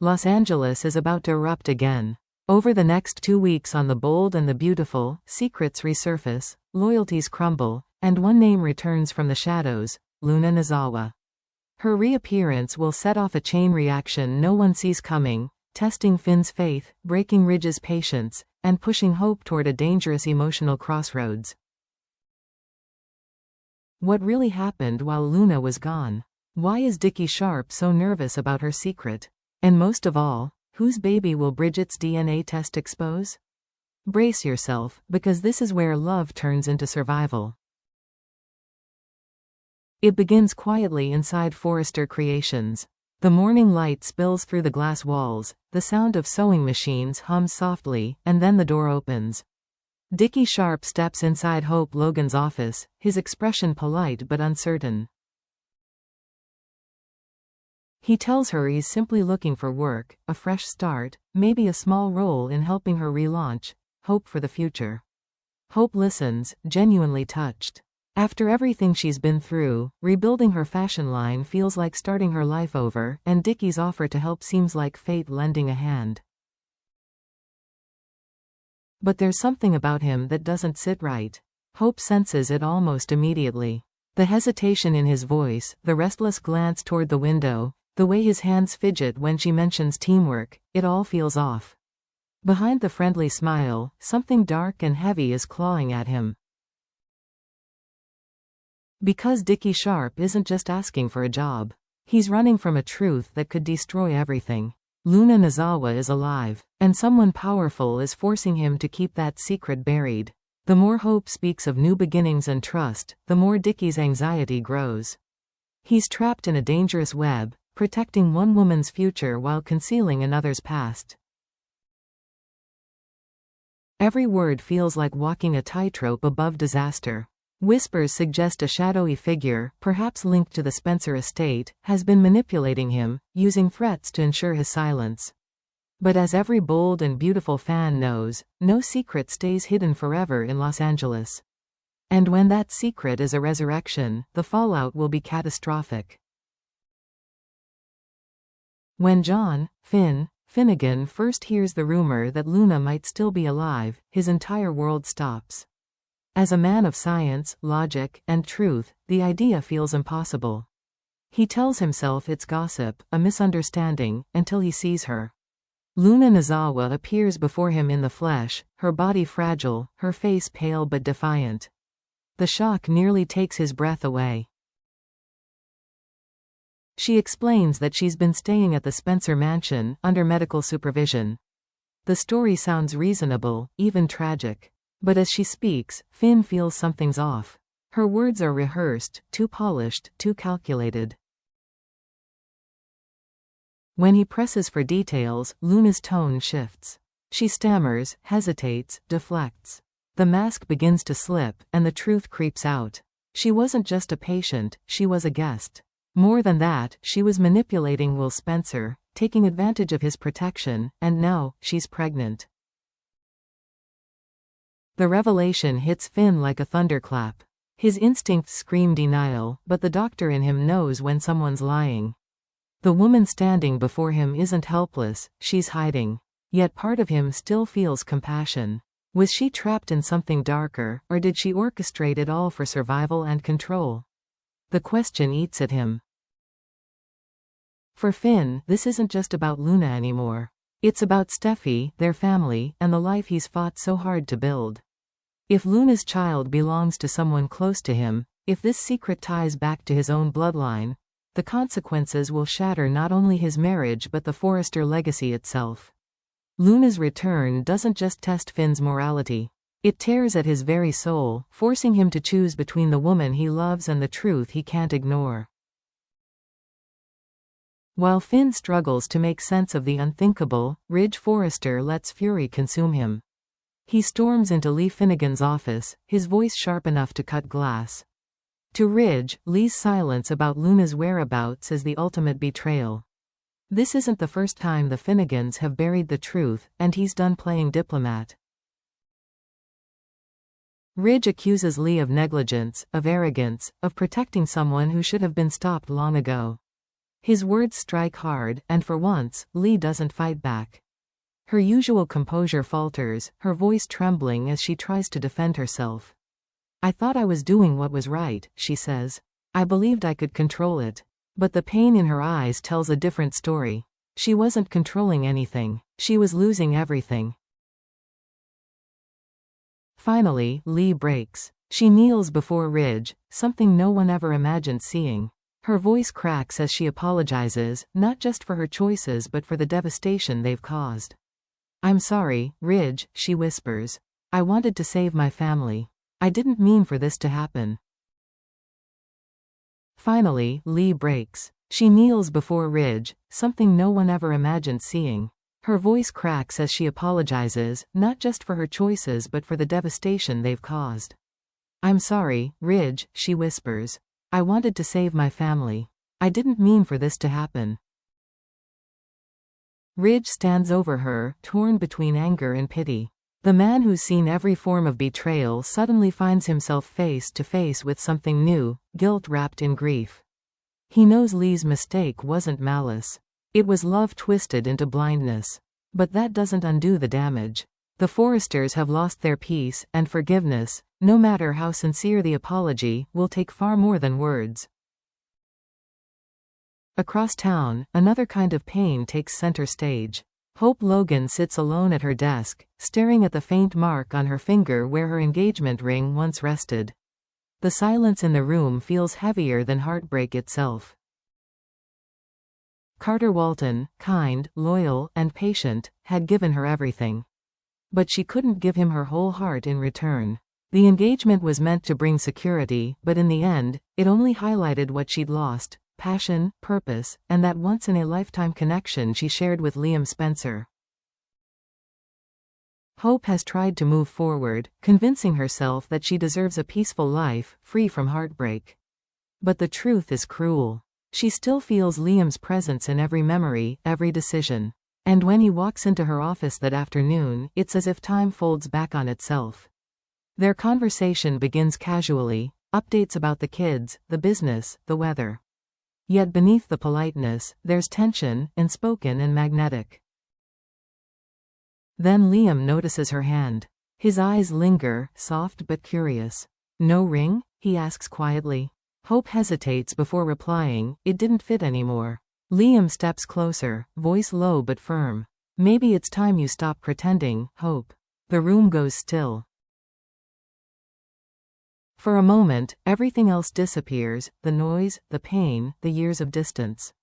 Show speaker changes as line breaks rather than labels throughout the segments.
Los Angeles is about to erupt again. Over the next 2 weeks on The Bold and the Beautiful, secrets resurface, loyalties crumble, and one name returns from the shadows, Luna Nozawa. Her reappearance will set off a chain reaction no one sees coming, testing Finn's faith, breaking Ridge's patience, and pushing hope toward a dangerous emotional crossroads. What really happened while Luna was gone? Why is Dickie Sharp so nervous about her secret? And most of all, whose baby will Bridget's DNA test expose? Brace yourself, because this is where love turns into survival. It begins quietly inside Forrester Creations. The morning light spills through the glass walls, the sound of sewing machines hums softly, and then the door opens. Dickie Sharp steps inside Hope Logan's office, his expression polite but uncertain. He tells her he's simply looking for work, a fresh start, maybe a small role in helping her relaunch, hope for the future. Hope listens, genuinely touched. After everything she's been through, rebuilding her fashion line feels like starting her life over, and Dickie's offer to help seems like fate lending a hand. But there's something about him that doesn't sit right. Hope senses it almost immediately. The hesitation in his voice, the restless glance toward the window, the way his hands fidget when she mentions teamwork, it all feels off. Behind the friendly smile, something dark and heavy is clawing at him. Because Dickie Sharp isn't just asking for a job. He's running from a truth that could destroy everything. Luna Nozawa is alive, and someone powerful is forcing him to keep that secret buried. The more Hope speaks of new beginnings and trust, the more Dickie's anxiety grows. He's trapped in a dangerous web, protecting one woman's future while concealing another's past. Every word feels like walking a tightrope above disaster. Whispers suggest a shadowy figure, perhaps linked to the Spencer estate, has been manipulating him, using threats to ensure his silence. But as every bold and beautiful fan knows, no secret stays hidden forever in Los Angeles. And when that secret is a resurrection, the fallout will be catastrophic. When John Finnegan first hears the rumor that Luna might still be alive, his entire world stops. As a man of science, logic, and truth, the idea feels impossible. He tells himself it's gossip, a misunderstanding, until he sees her. Luna Nozawa appears before him in the flesh, her body fragile, her face pale but defiant. The shock nearly takes his breath away. She explains that she's been staying at the Spencer mansion, under medical supervision. The story sounds reasonable, even tragic. But as she speaks, Finn feels something's off. Her words are rehearsed, too polished, too calculated. When he presses for details, Luna's tone shifts. She stammers, hesitates, deflects. The mask begins to slip, and the truth creeps out. She wasn't just a patient, she was a guest. More than that, she was manipulating Will Spencer, taking advantage of his protection, and now, she's pregnant. The revelation hits Finn like a thunderclap. His instincts scream denial, but the doctor in him knows when someone's lying. The woman standing before him isn't helpless, she's hiding. Yet part of him still feels compassion. Was she trapped in something darker, or did she orchestrate it all for survival and control? The question eats at him. For Finn, this isn't just about Luna anymore. It's about Steffi, their family, and the life he's fought so hard to build. If Luna's child belongs to someone close to him, if this secret ties back to his own bloodline, the consequences will shatter not only his marriage but the Forrester legacy itself. Luna's return doesn't just test Finn's morality. It tears at his very soul, forcing him to choose between the woman he loves and the truth he can't ignore. While Finn struggles to make sense of the unthinkable, Ridge Forrester lets fury consume him. He storms into Lee Finnegan's office, his voice sharp enough to cut glass. To Ridge, Lee's silence about Luna's whereabouts is the ultimate betrayal. This isn't the first time the Finnegans have buried the truth, and he's done playing diplomat. Ridge accuses Lee of negligence, of arrogance, of protecting someone who should have been stopped long ago. His words strike hard, and for once, Lee doesn't fight back. Her usual composure falters, her voice trembling as she tries to defend herself. "I thought I was doing what was right," she says. "I believed I could control it." But the pain in her eyes tells a different story. She wasn't controlling anything. She was losing everything. Finally, Lee breaks. She kneels before Ridge, something no one ever imagined seeing. Her voice cracks as she apologizes, not just for her choices but for the devastation they've caused. "I'm sorry, Ridge," she whispers. "I wanted to save my family. I didn't mean for this to happen." Finally, Lee breaks. She kneels before Ridge, something no one ever imagined seeing. Her voice cracks as she apologizes, not just for her choices but for the devastation they've caused. "I'm sorry, Ridge," she whispers. "I wanted to save my family. I didn't mean for this to happen." Ridge stands over her, torn between anger and pity. The man who's seen every form of betrayal suddenly finds himself face to face with something new, guilt wrapped in grief. He knows Lee's mistake wasn't malice. It was love twisted into blindness. But that doesn't undo the damage. The Forresters have lost their peace, and forgiveness, no matter how sincere the apology, will take far more than words. Across town, another kind of pain takes center stage. Hope Logan sits alone at her desk, staring at the faint mark on her finger where her engagement ring once rested. The silence in the room feels heavier than heartbreak itself. Carter Walton, kind, loyal, and patient, had given her everything. But she couldn't give him her whole heart in return. The engagement was meant to bring security, but in the end, it only highlighted what she'd lost: passion, purpose, and that once-in-a-lifetime connection she shared with Liam Spencer. Hope has tried to move forward, convincing herself that she deserves a peaceful life, free from heartbreak. But the truth is cruel. She still feels Liam's presence in every memory, every decision. And when he walks into her office that afternoon, it's as if time folds back on itself. Their conversation begins casually, updates about the kids, the business, the weather. Yet beneath the politeness, there's tension, unspoken and magnetic. Then Liam notices her hand. His eyes linger, soft but curious. "No ring?" he asks quietly. Hope hesitates before replying. It didn't fit anymore. Liam steps closer, voice low but firm. "Maybe it's time you stop pretending, Hope." The room goes still. For a moment, everything else disappears: the noise, the pain, the years of distance.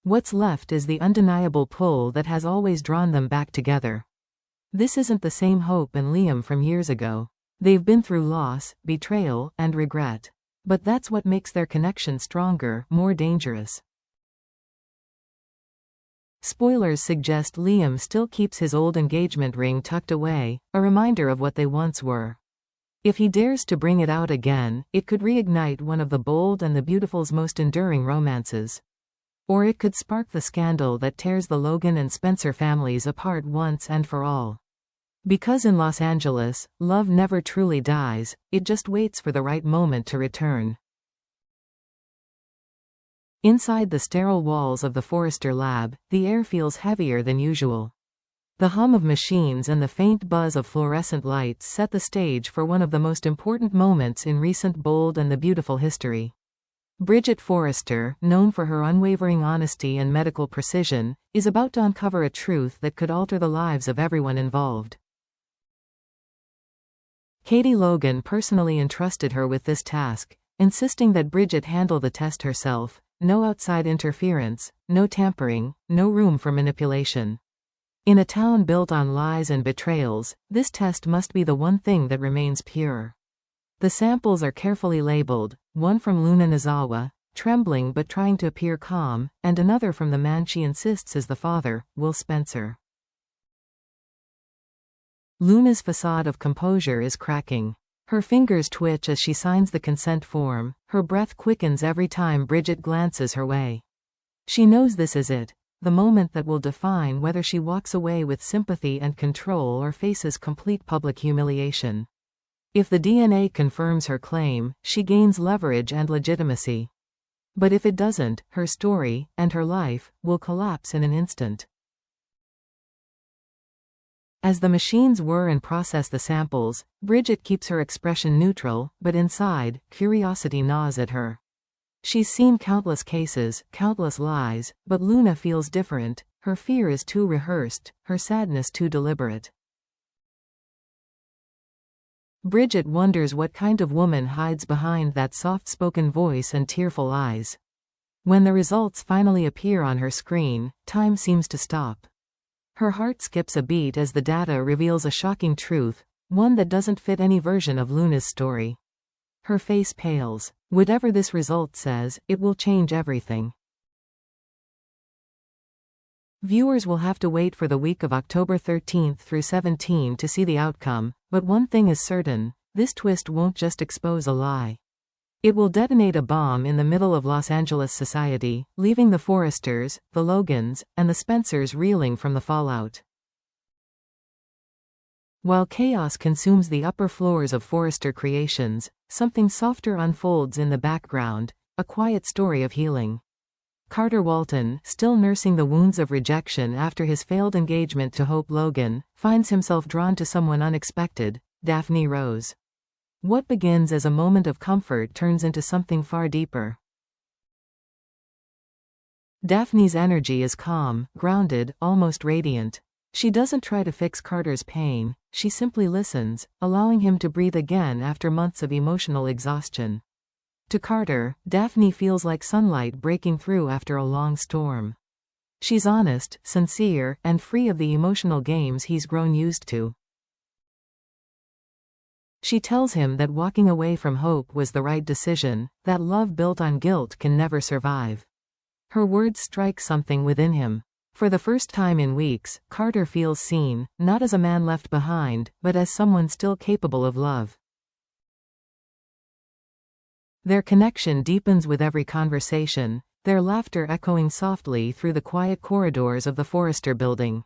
What's left is the undeniable pull that has always drawn them back together. This isn't the same Hope and Liam from years ago. They've been through loss, betrayal, and regret. But that's what makes their connection stronger, more dangerous. Spoilers suggest Liam still keeps his old engagement ring tucked away, a reminder of what they once were. If he dares to bring it out again, it could reignite one of the bold and the beautiful's most enduring romances. Or it could spark the scandal that tears the Logan and Spencer families apart once and for all. Because in Los Angeles, love never truly dies, it just waits for the right moment to return. Inside the sterile walls of the Forrester lab, the air feels heavier than usual. The hum of machines and the faint buzz of fluorescent lights set the stage for one of the most important moments in recent Bold and the Beautiful history. Bridget Forrester, known for her unwavering honesty and medical precision, is about to uncover a truth that could alter the lives of everyone involved. Katie Logan personally entrusted her with this task, insisting that Bridget handle the test herself. No outside interference, no tampering, no room for manipulation. In a town built on lies and betrayals, this test must be the one thing that remains pure. The samples are carefully labeled, one from Luna Nizawa, trembling but trying to appear calm, and another from the man she insists is the father, Will Spencer. Luna's facade of composure is cracking. Her fingers twitch as she signs the consent form, her breath quickens every time Bridget glances her way. She knows this is it, the moment that will define whether she walks away with sympathy and control or faces complete public humiliation. If the DNA confirms her claim, she gains leverage and legitimacy. But if it doesn't, her story, and her life, will collapse in an instant. As the machines whir and process the samples, Bridget keeps her expression neutral, but inside, curiosity gnaws at her. She's seen countless cases, countless lies, but Luna feels different. Her fear is too rehearsed, her sadness too deliberate. Bridget wonders what kind of woman hides behind that soft-spoken voice and tearful eyes. When the results finally appear on her screen, time seems to stop. Her heart skips a beat as the data reveals a shocking truth, one that doesn't fit any version of Luna's story. Her face pales. Whatever this result says, it will change everything. Viewers will have to wait for the week of October 13 through 17 to see the outcome, but one thing is certain, this twist won't just expose a lie. It will detonate a bomb in the middle of Los Angeles society, leaving the Forresters, the Logans, and the Spencers reeling from the fallout. While chaos consumes the upper floors of Forrester Creations, something softer unfolds in the background, a quiet story of healing. Carter Walton, still nursing the wounds of rejection after his failed engagement to Hope Logan, finds himself drawn to someone unexpected, Daphne Rose. What begins as a moment of comfort turns into something far deeper. Daphne's energy is calm, grounded, almost radiant. She doesn't try to fix Carter's pain, she simply listens, allowing him to breathe again after months of emotional exhaustion. To Carter, Daphne feels like sunlight breaking through after a long storm. She's honest, sincere, and free of the emotional games he's grown used to. She tells him that walking away from Hope was the right decision, that love built on guilt can never survive. Her words strike something within him. For the first time in weeks, Carter feels seen, not as a man left behind, but as someone still capable of love. Their connection deepens with every conversation, their laughter echoing softly through the quiet corridors of the Forrester building.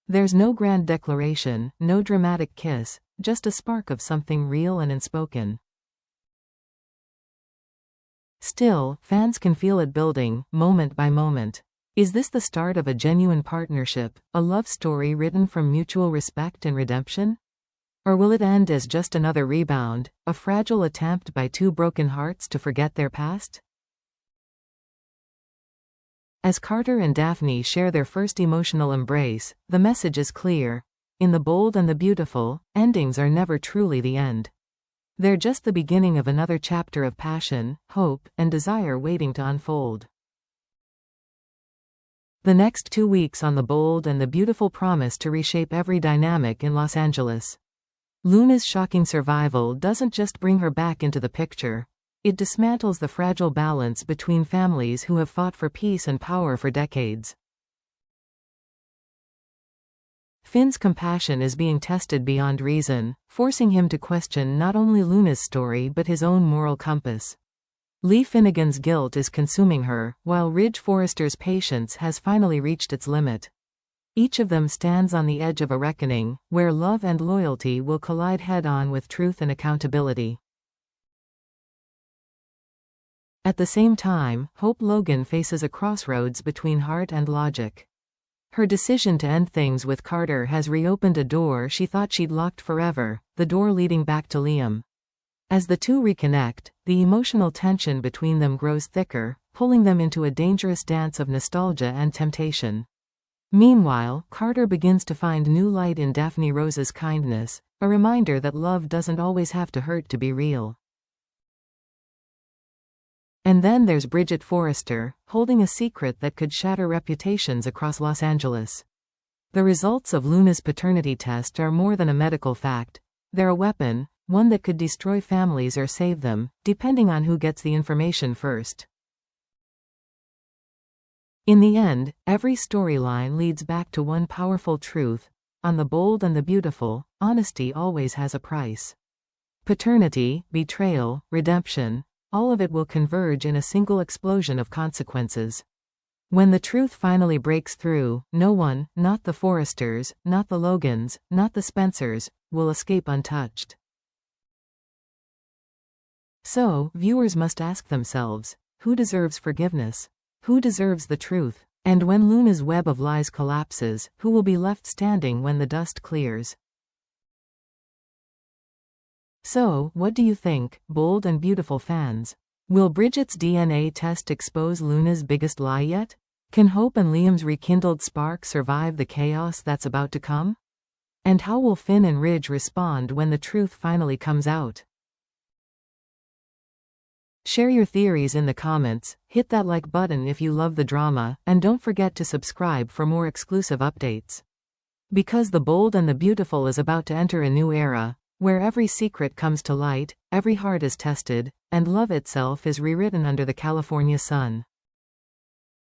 There's no grand declaration, no dramatic kiss, just a spark of something real and unspoken. Still, fans can feel it building, moment by moment. Is this the start of a genuine partnership, a love story written from mutual respect and redemption? Or will it end as just another rebound, a fragile attempt by two broken hearts to forget their past? As Carter and Daphne share their first emotional embrace, the message is clear. In The Bold and the Beautiful, endings are never truly the end. They're just the beginning of another chapter of passion, hope, and desire waiting to unfold. The next 2 weeks on The Bold and the Beautiful promise to reshape every dynamic in Los Angeles. Luna's shocking survival doesn't just bring her back into the picture. It dismantles the fragile balance between families who have fought for peace and power for decades. Finn's compassion is being tested beyond reason, forcing him to question not only Luna's story but his own moral compass. Lee Finnegan's guilt is consuming her, while Ridge Forrester's patience has finally reached its limit. Each of them stands on the edge of a reckoning, where love and loyalty will collide head-on with truth and accountability. At the same time, Hope Logan faces a crossroads between heart and logic. Her decision to end things with Carter has reopened a door she thought she'd locked forever, the door leading back to Liam. As the two reconnect, the emotional tension between them grows thicker, pulling them into a dangerous dance of nostalgia and temptation. Meanwhile, Carter begins to find new light in Daphne Rose's kindness, a reminder that love doesn't always have to hurt to be real. And then there's Bridget Forrester, holding a secret that could shatter reputations across Los Angeles. The results of Luna's paternity test are more than a medical fact. They're a weapon, one that could destroy families or save them, depending on who gets the information first. In the end, every storyline leads back to one powerful truth. On The Bold and the Beautiful, honesty always has a price. Paternity, betrayal, redemption, all of it will converge in a single explosion of consequences. When the truth finally breaks through, no one, not the Forresters, not the Logans, not the Spencers, will escape untouched. So, viewers must ask themselves, Who deserves forgiveness? Who deserves the truth? And when Luna's web of lies collapses, who will be left standing when the dust clears? So, what do you think, bold and beautiful fans? Will Bridget's DNA test expose Luna's biggest lie yet? Can Hope and Liam's rekindled spark survive the chaos that's about to come? And how will Finn and Ridge respond when the truth finally comes out? Share your theories in the comments, hit that like button if you love the drama, and don't forget to subscribe for more exclusive updates. Because the bold and the beautiful is about to enter a new era, where every secret comes to light, every heart is tested, and love itself is rewritten under the California sun.